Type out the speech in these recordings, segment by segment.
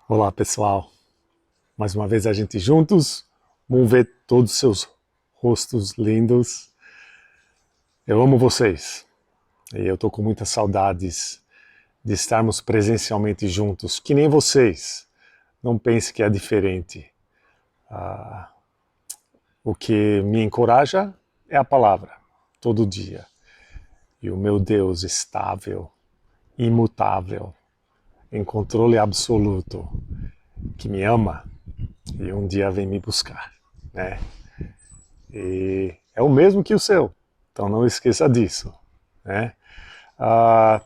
Olá pessoal, mais uma vez a gente juntos, vamos ver todos os seus rostos lindos. Eu amo vocês e eu tô com muitas saudades de estarmos presencialmente juntos, que nem vocês. Não pense que é diferente. O que me encoraja é a palavra, todo dia. E o meu Deus estável, imutável, em controle absoluto, que me ama e um dia vem me buscar, né? E é o mesmo que o seu, então não esqueça disso, né? Ah,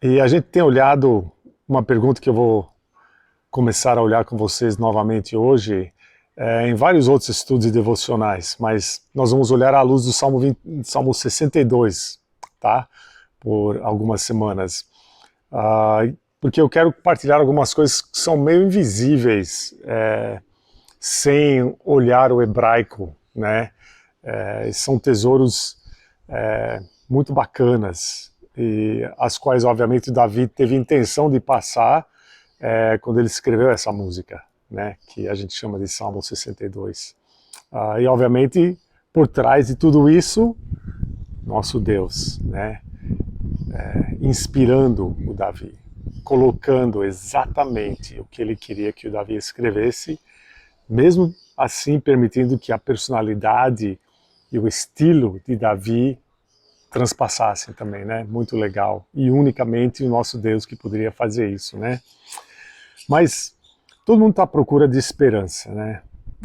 e a gente tem olhado uma pergunta que eu vou começar a olhar com vocês novamente hoje, em vários outros estudos e devocionais, mas nós vamos olhar à luz do Salmo 62, tá? Por algumas semanas. Porque eu quero compartilhar algumas coisas que são meio invisíveis, sem olhar o hebraico, né? São tesouros muito bacanas, e as quais, obviamente, Davi teve intenção de passar quando ele escreveu essa música, né? Que a gente chama de Salmo 62. E, obviamente, por trás de tudo isso, nosso Deus, né? Inspirando o Davi, colocando exatamente o que ele queria que o Davi escrevesse, mesmo assim permitindo que a personalidade e o estilo de Davi transpassassem também, né? Muito legal. E unicamente o nosso Deus que poderia fazer isso, né? Mas todo mundo está à procura de esperança, né?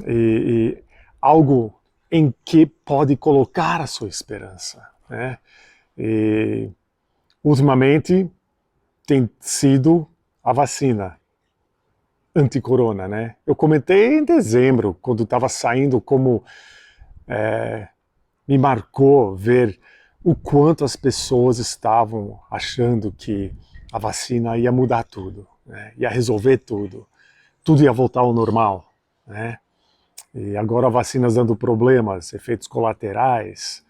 E algo em que pode colocar a sua esperança, né? E ultimamente tem sido a vacina anti-corona, né? Eu comentei em dezembro, quando estava saindo, como me marcou ver o quanto as pessoas estavam achando que a vacina ia mudar tudo, né? Ia resolver tudo, tudo ia voltar ao normal, né? E agora vacinas dando problemas, efeitos colaterais,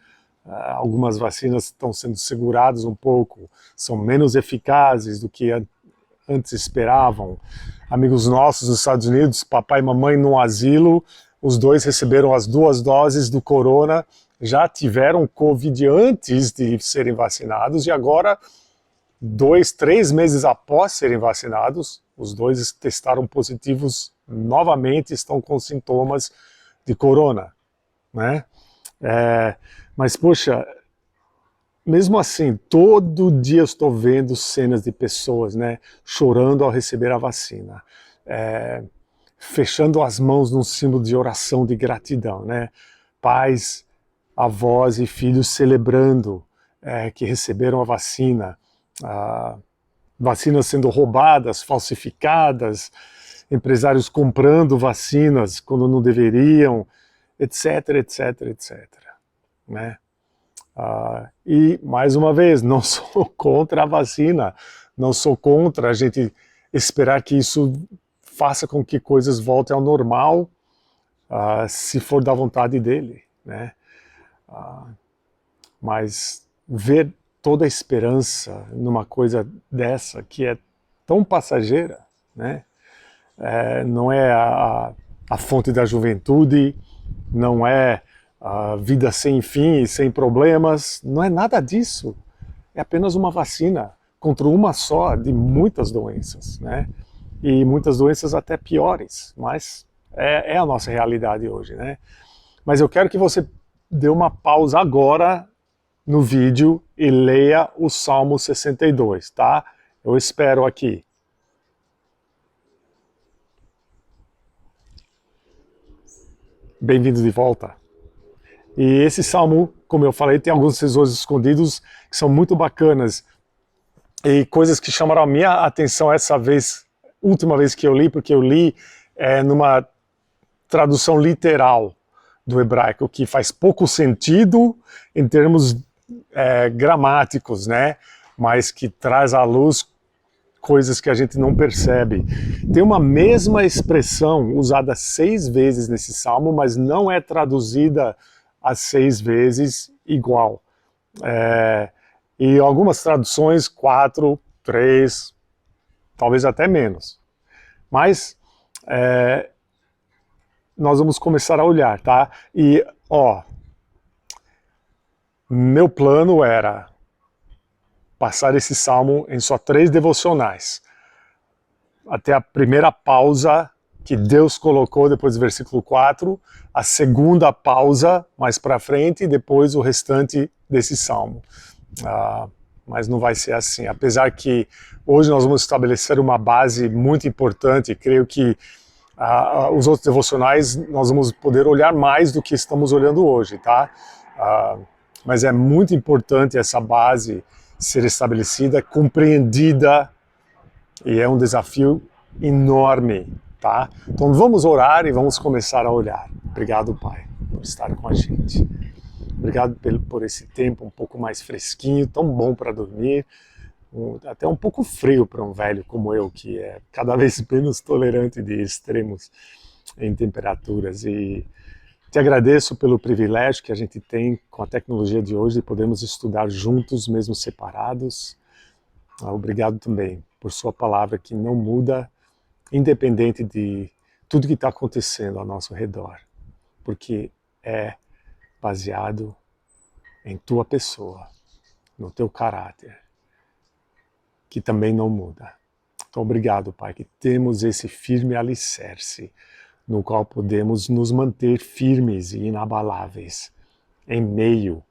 algumas vacinas estão sendo seguradas um pouco, são menos eficazes do que antes esperavam. Amigos nossos nos Estados Unidos, papai e mamãe no asilo, os dois receberam as 2 doses do corona, já tiveram Covid antes de serem vacinados e agora, 2, 3 meses após serem vacinados, os dois testaram positivos novamente, estão com sintomas de corona, né? Mas, poxa, mesmo assim, todo dia eu estou vendo cenas de pessoas, né, chorando ao receber a vacina, fechando as mãos num símbolo de oração de gratidão, né? Pais, avós e filhos celebrando que receberam a vacina, vacinas sendo roubadas, falsificadas, empresários comprando vacinas quando não deveriam, etc, etc, etc. Né? E, mais uma vez, não sou contra a vacina, não sou contra a gente esperar que isso faça com que coisas voltem ao normal, se for da vontade dele, né? Mas ver toda a esperança numa coisa dessa, que é tão passageira, né? Não é a fonte da juventude, não é a vida sem fim e sem problemas, não é nada disso. É apenas uma vacina contra uma só de muitas doenças, né? E muitas doenças até piores, mas é a nossa realidade hoje, né? Mas eu quero que você dê uma pausa agora no vídeo e leia o Salmo 62, tá? Eu espero aqui. Bem-vindo de volta. E esse salmo, como eu falei, tem alguns tesouros escondidos que são muito bacanas e coisas que chamaram a minha atenção essa vez, última vez que eu li, porque eu li numa tradução literal do hebraico, que faz pouco sentido em termos gramáticos, né? Mas que traz à luz coisas que a gente não percebe. Tem uma mesma expressão usada 6 vezes nesse salmo, mas não é traduzida as 6 vezes igual. E algumas traduções, 4, 3, talvez até menos. Mas nós vamos começar a olhar, tá? E, meu plano era passar esse salmo em só 3 devocionais. Até a primeira pausa que Deus colocou depois do versículo 4, a segunda pausa mais para frente e depois o restante desse salmo. Mas não vai ser assim. Apesar que hoje nós vamos estabelecer uma base muito importante, creio que os outros devocionais nós vamos poder olhar mais do que estamos olhando hoje, tá? Mas é muito importante essa base ser estabelecida, compreendida, e é um desafio enorme, tá? Então vamos orar e vamos começar a olhar. Obrigado, Pai, por estar com a gente. Obrigado por esse tempo um pouco mais fresquinho, tão bom para dormir, até um pouco frio para um velho como eu, que é cada vez menos tolerante de extremos em temperaturas. E te agradeço pelo privilégio que a gente tem com a tecnologia de hoje de podermos estudar juntos, mesmo separados. Obrigado também por sua palavra que não muda, independente de tudo que está acontecendo ao nosso redor, porque é baseado em tua pessoa, no teu caráter, que também não muda. Então, obrigado, Pai, que temos esse firme alicerce no qual podemos nos manter firmes e inabaláveis em meio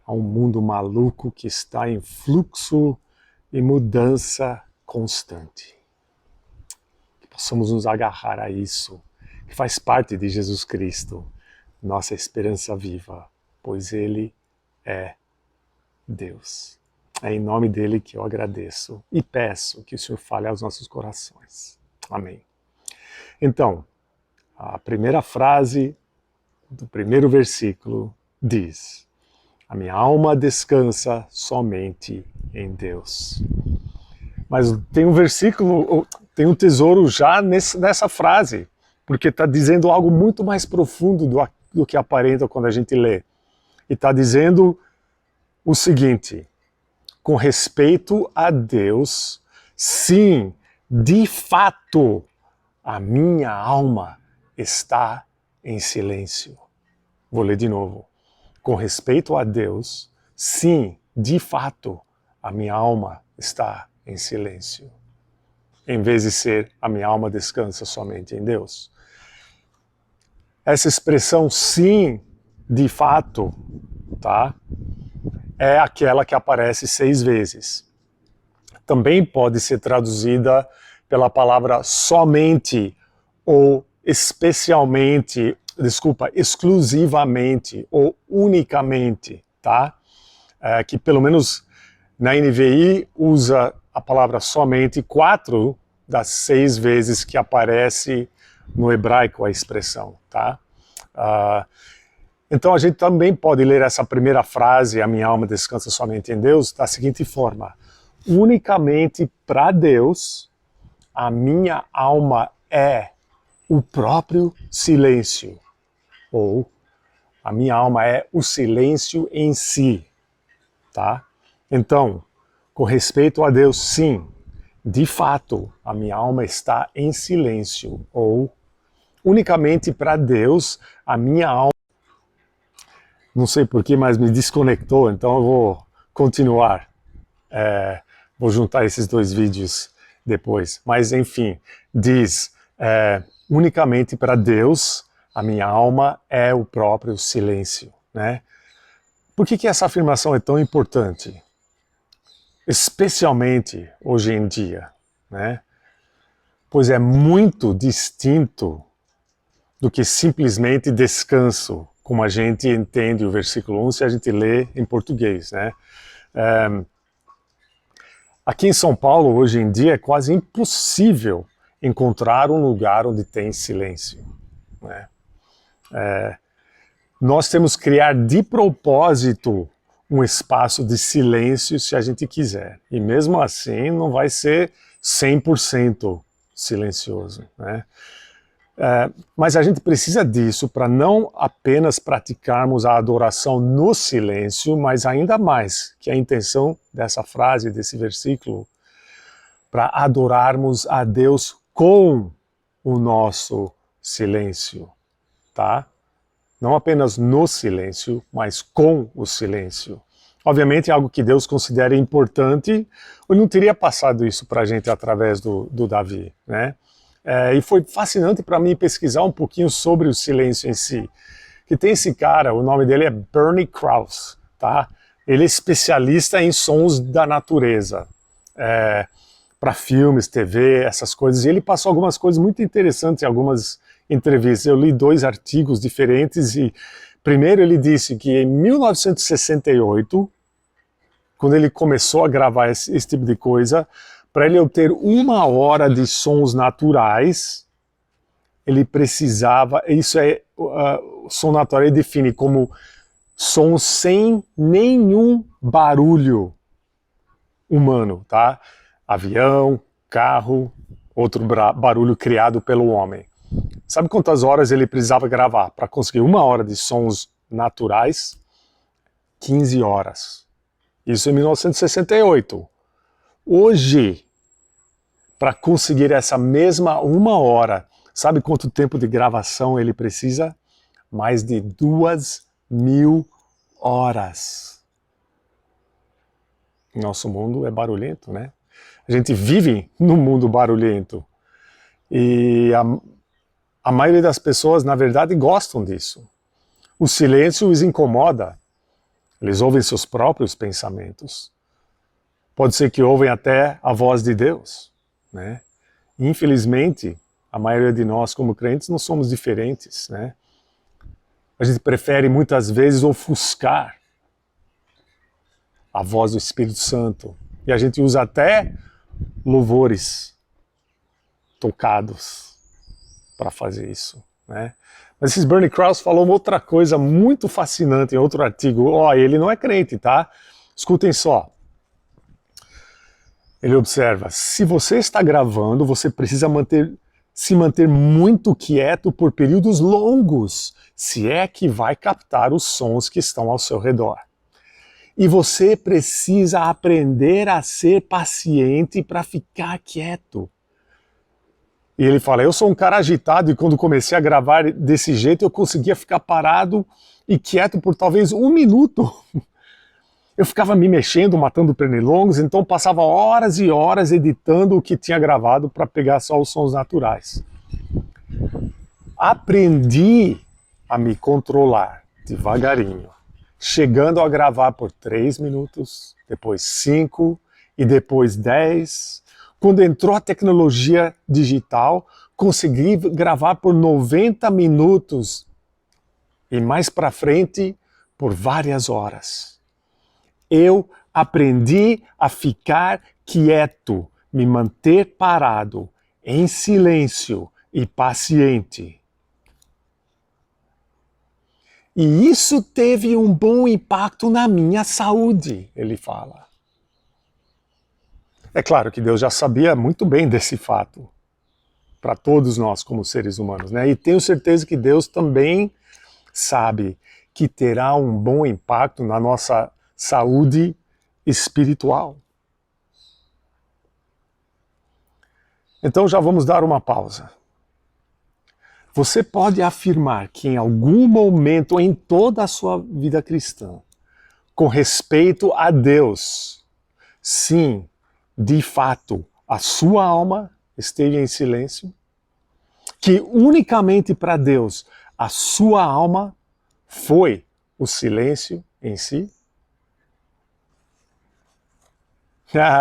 a um mundo maluco que está em fluxo e mudança constante. Que possamos nos agarrar a isso, que faz parte de Jesus Cristo, nossa esperança viva, pois Ele é Deus. É em nome dele que eu agradeço e peço que o Senhor fale aos nossos corações. Amém. Então, a primeira frase do primeiro versículo diz: a minha alma descansa somente em Deus. Mas tem um versículo, tem um tesouro já nessa frase, porque está dizendo algo muito mais profundo do que aparenta quando a gente lê. E está dizendo o seguinte: com respeito a Deus, sim, de fato, a minha alma está em silêncio. Vou ler de novo. Com respeito a Deus, sim, de fato, a minha alma está em silêncio. Em vez de ser a minha alma descansa somente em Deus. Essa expressão sim, de fato, tá? É aquela que aparece 6 vezes. Também pode ser traduzida pela palavra somente ou especialmente, exclusivamente ou unicamente, tá? Que pelo menos na NVI usa a palavra somente 4 das 6 vezes que aparece no hebraico a expressão, tá? Então a gente também pode ler essa primeira frase, a minha alma descansa somente em Deus, da seguinte forma: unicamente para Deus, a minha alma é o próprio silêncio, ou a minha alma é o silêncio em si, tá? Então, com respeito a Deus, sim, de fato, a minha alma está em silêncio, ou unicamente para Deus, a minha alma, não sei porquê, mas me desconectou, então eu vou continuar, vou juntar esses 2 vídeos depois, mas enfim, diz, unicamente para Deus, a minha alma é o próprio silêncio, né? Por que essa afirmação é tão importante? Especialmente hoje em dia, né? Pois é muito distinto do que simplesmente descanso, como a gente entende o versículo 1 se a gente lê em português, né? Aqui em São Paulo, hoje em dia, é quase impossível encontrar um lugar onde tem silêncio, né? Nós temos que criar de propósito um espaço de silêncio se a gente quiser. E mesmo assim não vai ser 100% silencioso, né? Mas a gente precisa disso para não apenas praticarmos a adoração no silêncio, mas ainda mais, que é a intenção dessa frase, desse versículo, para adorarmos a Deus com o nosso silêncio, tá? Não apenas no silêncio, mas com o silêncio. Obviamente é algo que Deus considera importante, ou não teria passado isso para a gente através do Davi, né? E foi fascinante para mim pesquisar um pouquinho sobre o silêncio em si. Que tem esse cara, o nome dele é Bernie Krause, tá? Ele é especialista em sons da natureza, para filmes, TV, essas coisas. E ele passou algumas coisas muito interessantes em algumas entrevistas. Eu li 2 artigos diferentes e primeiro ele disse que em 1968, quando ele começou a gravar esse tipo de coisa, para ele obter 1 hora de sons naturais, ele precisava, som natural ele define como sons sem nenhum barulho humano, tá? Avião, carro, outro barulho criado pelo homem. Sabe quantas horas ele precisava gravar para conseguir 1 hora de sons naturais? 15 horas. Isso em 1968. Hoje, para conseguir essa mesma 1 hora, sabe quanto tempo de gravação ele precisa? Mais de 2.000 horas. Nosso mundo é barulhento, né? A gente vive num mundo barulhento. E a maioria das pessoas, na verdade, gostam disso. O silêncio os incomoda. Eles ouvem seus próprios pensamentos. Pode ser que ouvem até a voz de Deus, né? Infelizmente, a maioria de nós, como crentes, não somos diferentes, né? A gente prefere muitas vezes ofuscar a voz do Espírito Santo. E a gente usa até louvores tocados para fazer isso, né? Mas esse Bernie Krause falou uma outra coisa muito fascinante em outro artigo. Ele não é crente, tá? Escutem só. Ele observa, se você está gravando, você precisa se manter muito quieto por períodos longos, se é que vai captar os sons que estão ao seu redor. E você precisa aprender a ser paciente para ficar quieto. E ele fala, eu sou um cara agitado e quando comecei a gravar desse jeito eu conseguia ficar parado e quieto por talvez 1 minuto. Eu ficava me mexendo, matando pernilongos, então passava horas e horas editando o que tinha gravado para pegar só os sons naturais. Aprendi a me controlar devagarinho, chegando a gravar por 3 minutos, depois 5 e depois 10. Quando entrou a tecnologia digital, consegui gravar por 90 minutos e mais para frente por várias horas. Eu aprendi a ficar quieto, me manter parado, em silêncio e paciente. E isso teve um bom impacto na minha saúde, ele fala. É claro que Deus já sabia muito bem desse fato, para todos nós como seres humanos, né? E tenho certeza que Deus também sabe que terá um bom impacto na nossa saúde espiritual. Então já vamos dar uma pausa. Você pode afirmar que em algum momento em toda a sua vida cristã, com respeito a Deus, sim, de fato, a sua alma esteve em silêncio? Que unicamente para Deus a sua alma foi o silêncio em si?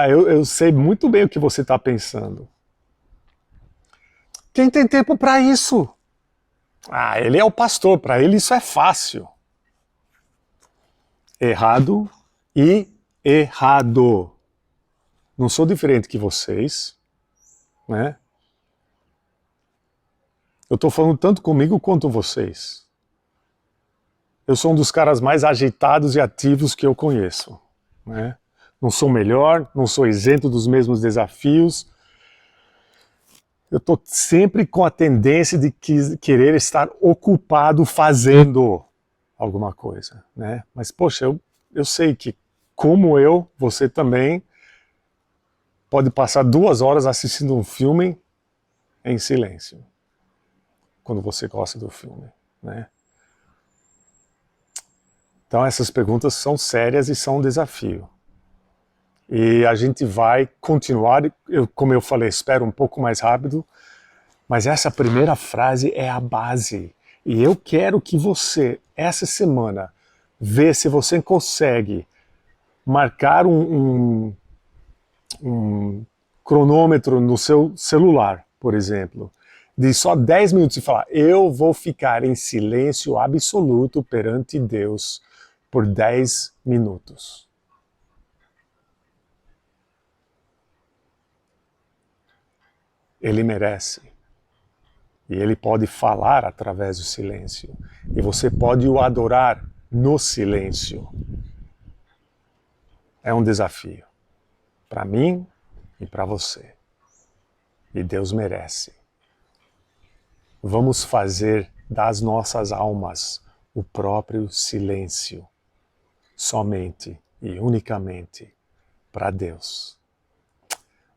Eu sei muito bem o que você está pensando. Quem tem tempo para isso? Ele é o pastor, para ele isso é fácil. Errado e errado. Não sou diferente que vocês, né? Eu estou falando tanto comigo quanto vocês. Eu sou um dos caras mais agitados e ativos que eu conheço, né? Não sou melhor, não sou isento dos mesmos desafios. Eu estou sempre com a tendência de querer estar ocupado fazendo alguma coisa, né? Mas, poxa, eu sei que, como eu, você também pode passar 2 horas assistindo um filme em silêncio, quando você gosta do filme, né? Então essas perguntas são sérias e são um desafio. E a gente vai continuar, como eu falei, espero um pouco mais rápido, mas essa primeira frase é a base. E eu quero que você, essa semana, vê se você consegue marcar um cronômetro no seu celular, por exemplo, de só 10 minutos e falar: eu vou ficar em silêncio absoluto perante Deus por 10 minutos. Ele merece. E ele pode falar através do silêncio. E você pode o adorar no silêncio. É um desafio. Para mim e para você. E Deus merece. Vamos fazer das nossas almas o próprio silêncio. Somente e unicamente para Deus.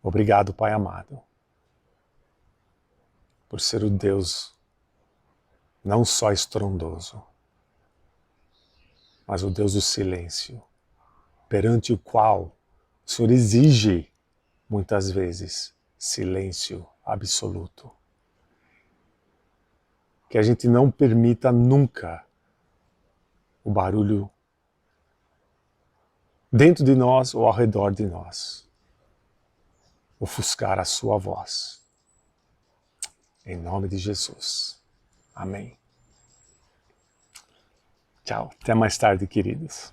Obrigado, Pai amado, por ser o Deus não só estrondoso, mas o Deus do silêncio, perante o qual o Senhor exige, muitas vezes, silêncio absoluto. Que a gente não permita nunca o barulho dentro de nós ou ao redor de nós ofuscar a sua voz. Em nome de Jesus. Amém. Tchau. Até mais tarde, queridos.